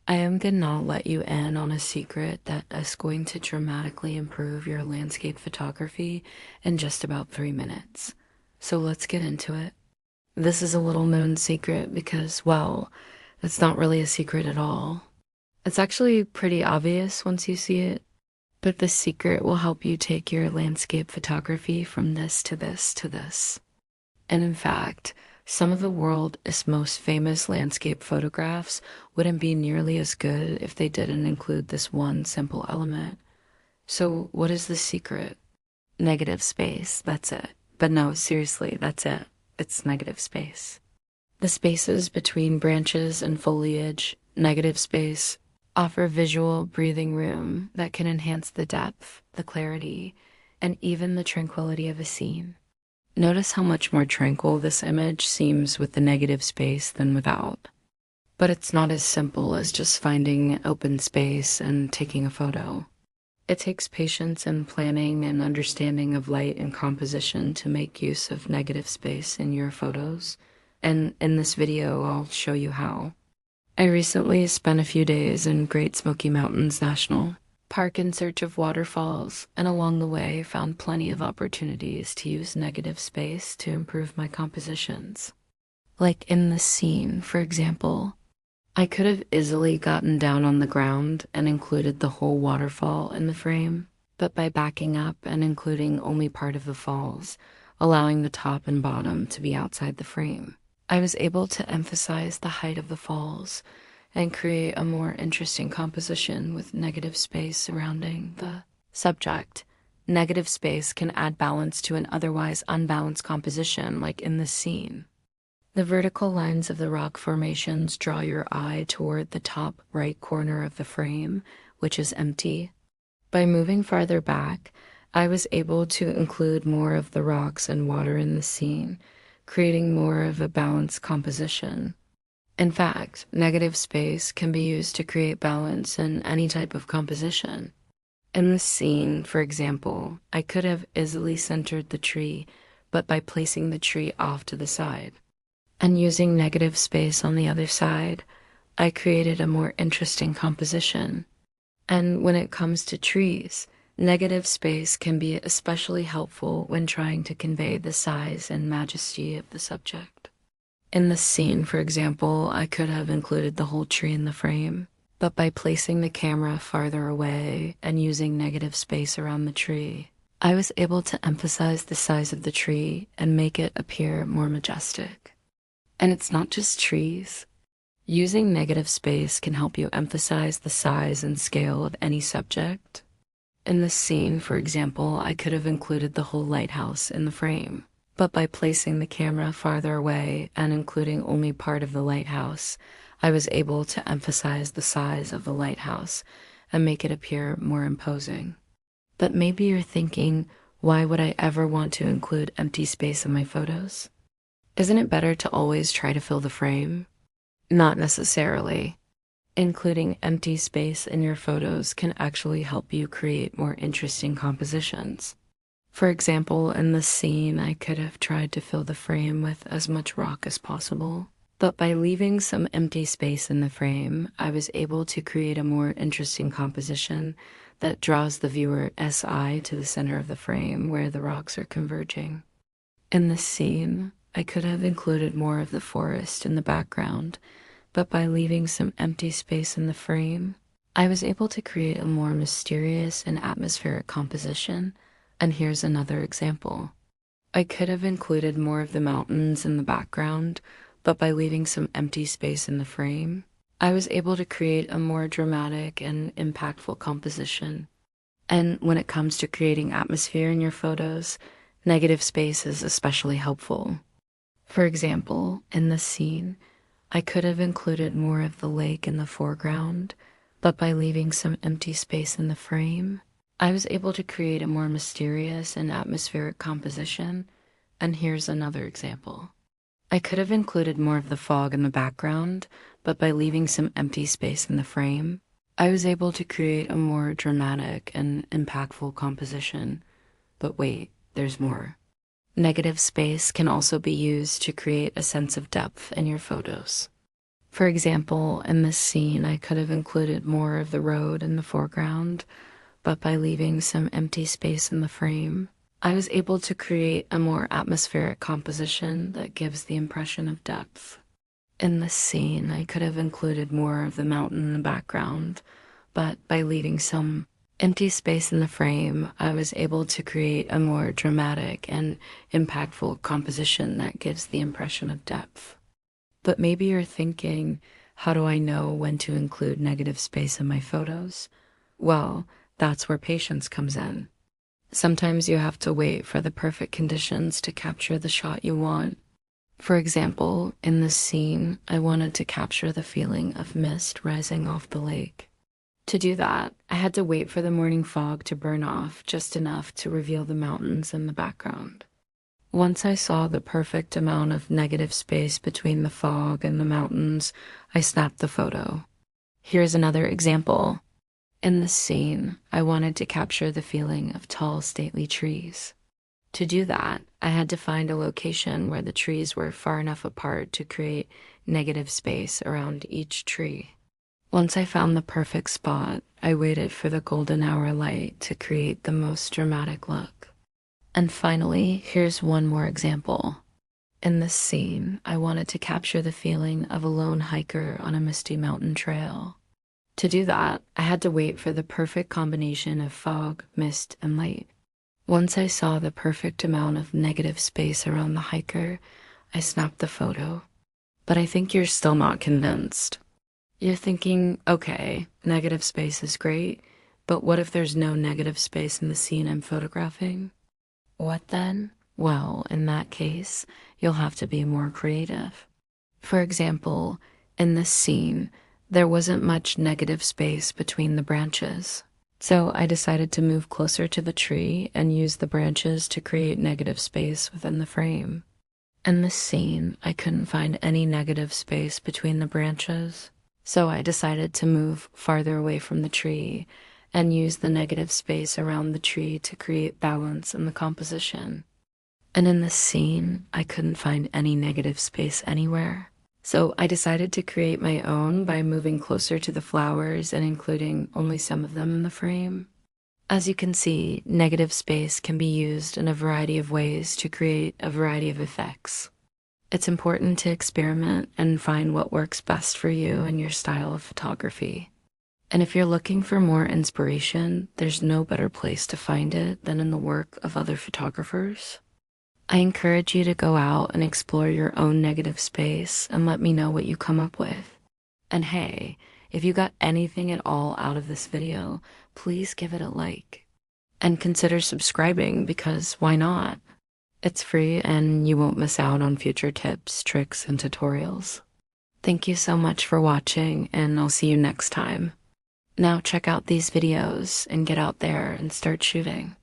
I am gonna let you in on a secret that is going to dramatically improve your landscape photography in just about 3 minutes. So let's get into it. This is a little known secret because, well, it's not really a secret at all. It's actually pretty obvious once you see it, but the secret will help you take your landscape photography from this to this to this. And in fact, some of the world's most famous landscape photographs wouldn't be nearly as good if they didn't include this one simple element. So, what is the secret? Negative space, that's it. But no, seriously, that's it. It's negative space. The spaces between branches and foliage, negative space, offer visual breathing room that can enhance the depth, the clarity, and even the tranquility of a scene. Notice how much more tranquil this image seems with the negative space than without. But it's not as simple as just finding open space and taking a photo. It takes patience and planning and understanding of light and composition to make use of negative space in your photos. And in this video, I'll show you how. I recently spent a few days in Great Smoky Mountains National Park in search of waterfalls, and along the way found plenty of opportunities to use negative space to improve my compositions. Like in this scene, for example, I could have easily gotten down on the ground and included the whole waterfall in the frame, but by backing up and including only part of the falls, allowing the top and bottom to be outside the frame, I was able to emphasize the height of the falls and create a more interesting composition with negative space surrounding the subject. Negative space can add balance to an otherwise unbalanced composition, like in this scene. The vertical lines of the rock formations draw your eye toward the top right corner of the frame, which is empty. By moving farther back, I was able to include more of the rocks and water in the scene, creating more of a balanced composition. In fact, negative space can be used to create balance in any type of composition. In this scene, for example, I could have easily centered the tree, but by placing the tree off to the side and using negative space on the other side, I created a more interesting composition. And when it comes to trees, negative space can be especially helpful when trying to convey the size and majesty of the subject. In this scene, for example, I could have included the whole tree in the frame, but by placing the camera farther away and using negative space around the tree, I was able to emphasize the size of the tree and make it appear more majestic. And it's not just trees. Using negative space can help you emphasize the size and scale of any subject. In this scene, for example, I could have included the whole lighthouse in the frame, but by placing the camera farther away and including only part of the lighthouse, I was able to emphasize the size of the lighthouse and make it appear more imposing. But maybe you're thinking, why would I ever want to include empty space in my photos? Isn't it better to always try to fill the frame? Not necessarily. Including empty space in your photos can actually help you create more interesting compositions. For example, in this scene, I could have tried to fill the frame with as much rock as possible, but by leaving some empty space in the frame, I was able to create a more interesting composition that draws the viewer's eye to the center of the frame where the rocks are converging. In this scene, I could have included more of the forest in the background, but by leaving some empty space in the frame, I was able to create a more mysterious and atmospheric composition. And here's another example. I could have included more of the mountains in the background, but by leaving some empty space in the frame, I was able to create a more dramatic and impactful composition. And when it comes to creating atmosphere in your photos, negative space is especially helpful. For example, in this scene, I could have included more of the lake in the foreground, but by leaving some empty space in the frame, I was able to create a more mysterious and atmospheric composition. And here's another example. I could have included more of the fog in the background, but by leaving some empty space in the frame, I was able to create a more dramatic and impactful composition. But wait, there's more. Negative space can also be used to create a sense of depth in your photos. For example, in this scene, I could have included more of the road in the foreground, but by leaving some empty space in the frame, I was able to create a more atmospheric composition that gives the impression of depth. In this scene, I could have included more of the mountain in the background, but by leaving some empty space in the frame, I was able to create a more dramatic and impactful composition that gives the impression of depth. But maybe you're thinking, how do I know when to include negative space in my photos? Well, that's where patience comes in. Sometimes you have to wait for the perfect conditions to capture the shot you want. For example, in this scene, I wanted to capture the feeling of mist rising off the lake. To do that, I had to wait for the morning fog to burn off just enough to reveal the mountains in the background. Once I saw the perfect amount of negative space between the fog and the mountains, I snapped the photo. Here's another example. In this scene, I wanted to capture the feeling of tall, stately trees. To do that, I had to find a location where the trees were far enough apart to create negative space around each tree. Once I found the perfect spot, I waited for the golden hour light to create the most dramatic look. And finally, here's one more example. In this scene, I wanted to capture the feeling of a lone hiker on a misty mountain trail. To do that, I had to wait for the perfect combination of fog, mist, and light. Once I saw the perfect amount of negative space around the hiker, I snapped the photo. But I think you're still not convinced. You're thinking, okay, negative space is great, but what if there's no negative space in the scene I'm photographing? What then? Well, in that case, you'll have to be more creative. For example, in this scene, there wasn't much negative space between the branches. So I decided to move closer to the tree and use the branches to create negative space within the frame. In this scene, I couldn't find any negative space between the branches. So I decided to move farther away from the tree and use the negative space around the tree to create balance in the composition. And in this scene, I couldn't find any negative space anywhere. So I decided to create my own by moving closer to the flowers and including only some of them in the frame. As you can see, negative space can be used in a variety of ways to create a variety of effects. It's important to experiment and find what works best for you and your style of photography. And if you're looking for more inspiration, there's no better place to find it than in the work of other photographers. I encourage you to go out and explore your own negative space and let me know what you come up with. And hey, if you got anything at all out of this video, please give it a like. And consider subscribing because why not? It's free and you won't miss out on future tips, tricks, and tutorials. Thank you so much for watching and I'll see you next time. Now check out these videos and get out there and start shooting.